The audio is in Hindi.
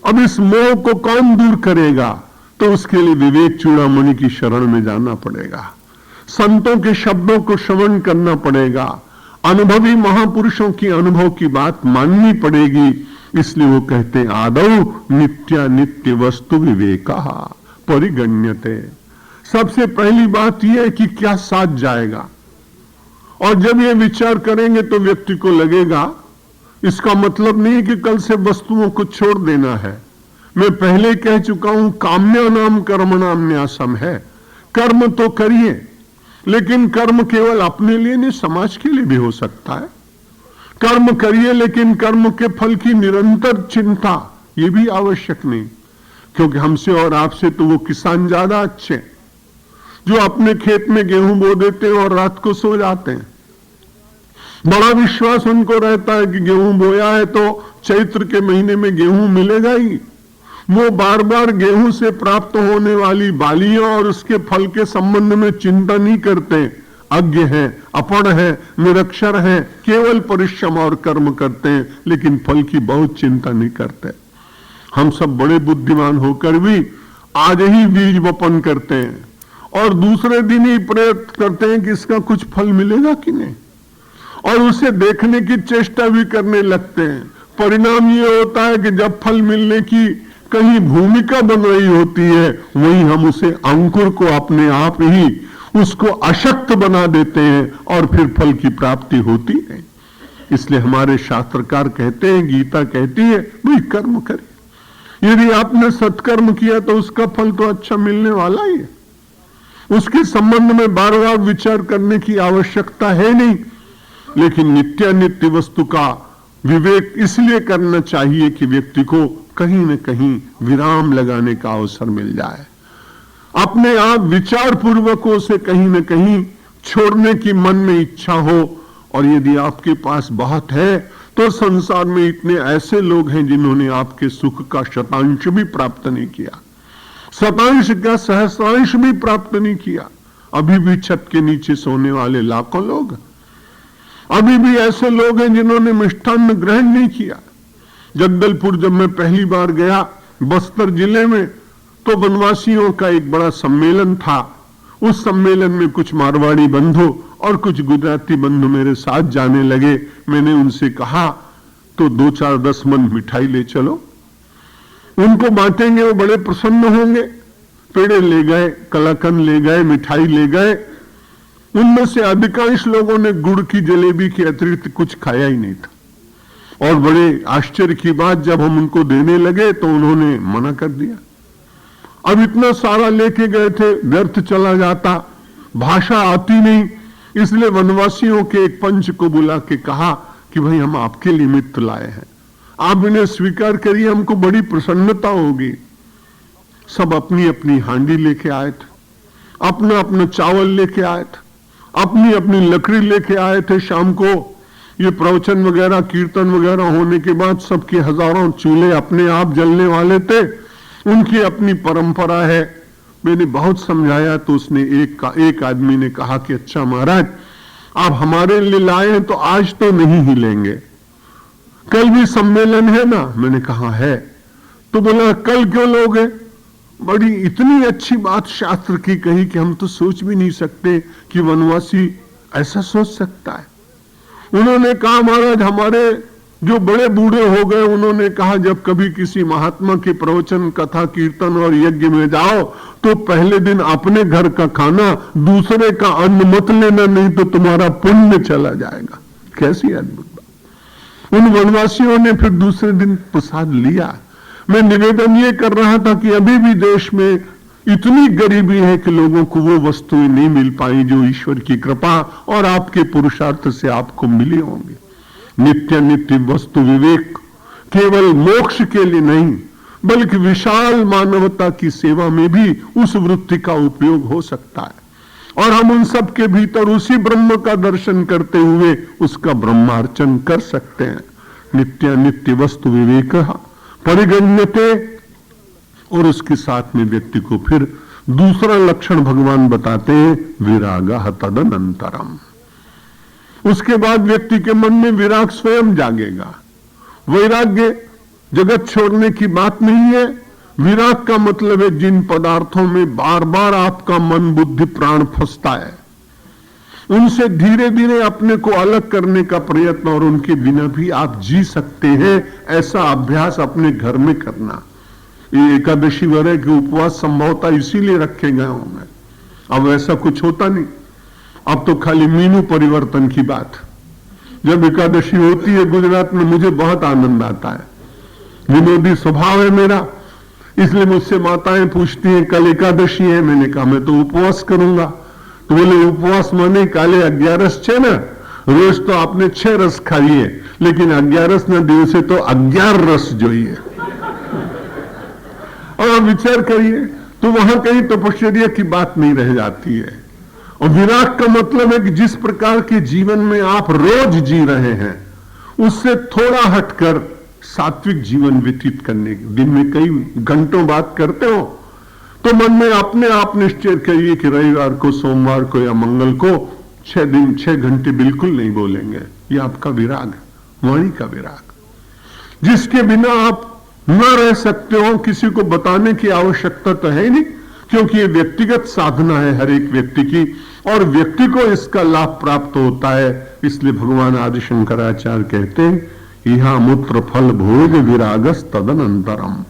अब इस मोह को कौन दूर करेगा? तो उसके लिए विवेक चूड़ामणि की शरण में जाना पड़ेगा, संतों के शब्दों को श्रवण करना पड़ेगा, अनुभवी महापुरुषों की अनुभव की बात माननी पड़ेगी। इसलिए वो कहते हैं आदौ नित्य वस्तु विवेका परिगण्यते। सबसे पहली बात यह है कि क्या साथ जाएगा, और जब ये विचार करेंगे तो व्यक्ति को लगेगा, इसका मतलब नहीं है कि कल से वस्तुओं को छोड़ देना है। मैं पहले कह चुका हूं काम्या नाम कर्मणाम न्यासम है। कर्म तो करिए, लेकिन कर्म केवल अपने लिए नहीं, समाज के लिए भी हो सकता है। कर्म करिए लेकिन कर्म के फल की निरंतर चिंता ये भी आवश्यक नहीं, क्योंकि हमसे और आपसे तो वो किसान ज्यादा अच्छे जो अपने खेत में गेहूं बो देते हैं और रात को सो जाते हैं। बड़ा विश्वास उनको रहता है कि गेहूं बोया है तो चैत्र के महीने में गेहूं मिलेगा ही। वो बार बार गेहूं से प्राप्त होने वाली बालियों और उसके फल के संबंध में चिंता नहीं करते। अज्ञ है, अपढ़ है, निरक्षर है, केवल परिश्रम और कर्म करते हैं, लेकिन फल की बहुत चिंता नहीं करते। हम सब बड़े बुद्धिमान होकर भी आज ही बीज वपन करते हैं और दूसरे दिन ही प्रयत्न करते हैं कि इसका कुछ फल मिलेगा कि नहीं, और उसे देखने की चेष्टा भी करने लगते हैं। परिणाम ये होता है कि जब फल मिलने की कहीं भूमिका बन रही होती है, वहीं हम उसे अंकुर को अपने आप ही उसको अशक्त बना देते हैं और फिर फल की प्राप्ति होती है। इसलिए हमारे शास्त्रकार कहते हैं, गीता कहती है भाई कर्म करिए। यदि आपने सत्कर्म किया तो उसका फल तो अच्छा मिलने वाला ही है, उसके संबंध में बार बार विचार करने की आवश्यकता है नहीं। लेकिन नित्य वस्तु का विवेक इसलिए करना चाहिए कि व्यक्ति को कहीं न कहीं विराम लगाने का अवसर मिल जाए, अपने आप विचार पूर्वक उसे कहीं न कहीं छोड़ने की मन में इच्छा हो। और यदि आपके पास बहुत है तो संसार में इतने ऐसे लोग हैं जिन्होंने आपके सुख का शतांश भी प्राप्त नहीं किया, शतांश का सहस्रांश भी प्राप्त नहीं किया। अभी भी छत के नीचे सोने वाले लाखों लोग, अभी भी ऐसे लोग हैं जिन्होंने मिष्ठान्न ग्रहण नहीं किया। जगदलपुर जब मैं पहली बार गया बस्तर जिले में, तो वनवासियों का एक बड़ा सम्मेलन था। उस सम्मेलन में कुछ मारवाड़ी बंधु और कुछ गुजराती बंधु मेरे साथ जाने लगे। मैंने उनसे कहा तो 2-4-10 मन मिठाई ले चलो, उनको बांटेंगे, वो बड़े प्रसन्न होंगे। पेड़े ले गए, कलाकंद ले गए, मिठाई ले गए। उनमें से अधिकांश लोगों ने गुड़ की जलेबी के अतिरिक्त कुछ खाया ही नहीं था। और बड़े आश्चर्य की बात, जब हम उनको देने लगे तो उन्होंने मना कर दिया। अब इतना सारा लेके गए थे, व्यर्थ चला जाता, भाषा आती नहीं। इसलिए वनवासियों के एक पंच को बुला के कहा कि भाई हम आपके निमित्त लाए हैं, आप इन्हें स्वीकार करिए, हमको बड़ी प्रसन्नता होगी। सब अपनी अपनी हांडी लेके आए थे, अपना अपना चावल लेके आए थे, अपनी अपनी लकड़ी लेके आए थे। शाम को ये प्रवचन वगैरह कीर्तन वगैरह होने के बाद सबके हजारों चूल्हे अपने आप जलने वाले थे, उनकी अपनी परंपरा है। मैंने बहुत समझाया तो उसने एक आदमी ने कहा कि अच्छा महाराज, आप हमारे लिए लाए हैं तो आज तो नहीं ही लेंगे, कल भी सम्मेलन है ना। मैंने कहा है। तो बोला कल क्यों लोगे? बड़ी इतनी अच्छी बात शास्त्र की कही कि हम तो सोच भी नहीं सकते कि वनवासी ऐसा सोच सकता है। उन्होंने कहा महाराज, हमारे जो बड़े बूढ़े हो गए, उन्होंने कहा जब कभी किसी महात्मा के प्रवचन, कथा, कीर्तन और यज्ञ में जाओ तो पहले दिन अपने घर का खाना, दूसरे का अन्न मत लेना, नहीं तो तुम्हारा पुण्य चला जाएगा। कैसी अद्भुत बात। उन वनवासियों ने फिर दूसरे दिन प्रसाद लिया। मैं निवेदन ये कर रहा था कि अभी भी देश में इतनी गरीबी है कि लोगों को वो वस्तुएं नहीं मिल पाई जो ईश्वर की कृपा और आपके पुरुषार्थ से आपको मिली होंगी। नित्य वस्तु विवेक केवल मोक्ष के लिए नहीं, बल्कि विशाल मानवता की सेवा में भी उस वृत्ति का उपयोग हो सकता है। और हम उन सब के भीतर उसी ब्रह्म का दर्शन करते हुए उसका ब्रह्मार्चन कर सकते हैं। नित्य वस्तु विवेक परिगण्यते। और उसके साथ में व्यक्ति को फिर दूसरा लक्षण भगवान बताते हैं, विरागः तदनंतरम। उसके बाद व्यक्ति के मन में विराग स्वयं जागेगा। वैराग्य जगत छोड़ने की बात नहीं है। विराग का मतलब है जिन पदार्थों में बार बार आपका मन बुद्धि प्राण फंसता है, उनसे धीरे धीरे अपने को अलग करने का प्रयत्न, और उनके बिना भी आप जी सकते हैं, ऐसा अभ्यास अपने घर में करना। ये एकादशी वगैरह के उपवास संभवतः इसीलिए रखे गए होंगे। अब ऐसा कुछ होता नहीं, अब तो खाली मीनू परिवर्तन की बात। जब एकादशी होती है गुजरात में, मुझे बहुत आनंद आता है। विनोदी स्वभाव है मेरा, इसलिए मुझसे माताएं पूछती हैं कल एकादशी है, मैंने कहा मैं तो उपवास करूंगा। तो बोले उपवास माने काले 11 छे ना, रोज तो आपने 6 रस खाइए, लेकिन 11 ना दिवसे तो 11 रस જોઈએ। और आप विचार करिए तो वहां कहीं तपश्चर्या की बात नहीं रह जाती है। और विराग का मतलब है कि जिस प्रकार के जीवन में आप रोज जी रहे हैं, उससे थोड़ा हटकर सात्विक जीवन व्यतीत करने के। दिन में कई घंटों बात करते हो तो मन में अपने आप निश्चय करिए कि रविवार को, सोमवार को या मंगल को 6 घंटे बिल्कुल नहीं बोलेंगे। ये आपका विराग, वाणी का विराग, जिसके बिना आप न रह सकते हो। किसी को बताने की आवश्यकता तो है नहीं, क्योंकि ये व्यक्तिगत साधना है हर एक व्यक्ति की, और व्यक्ति को इसका लाभ प्राप्त होता है। इसलिए भगवान आदि शंकराचार्य कहते हैं, यहां मूत्र फल भोग विरागस तदनंतरम।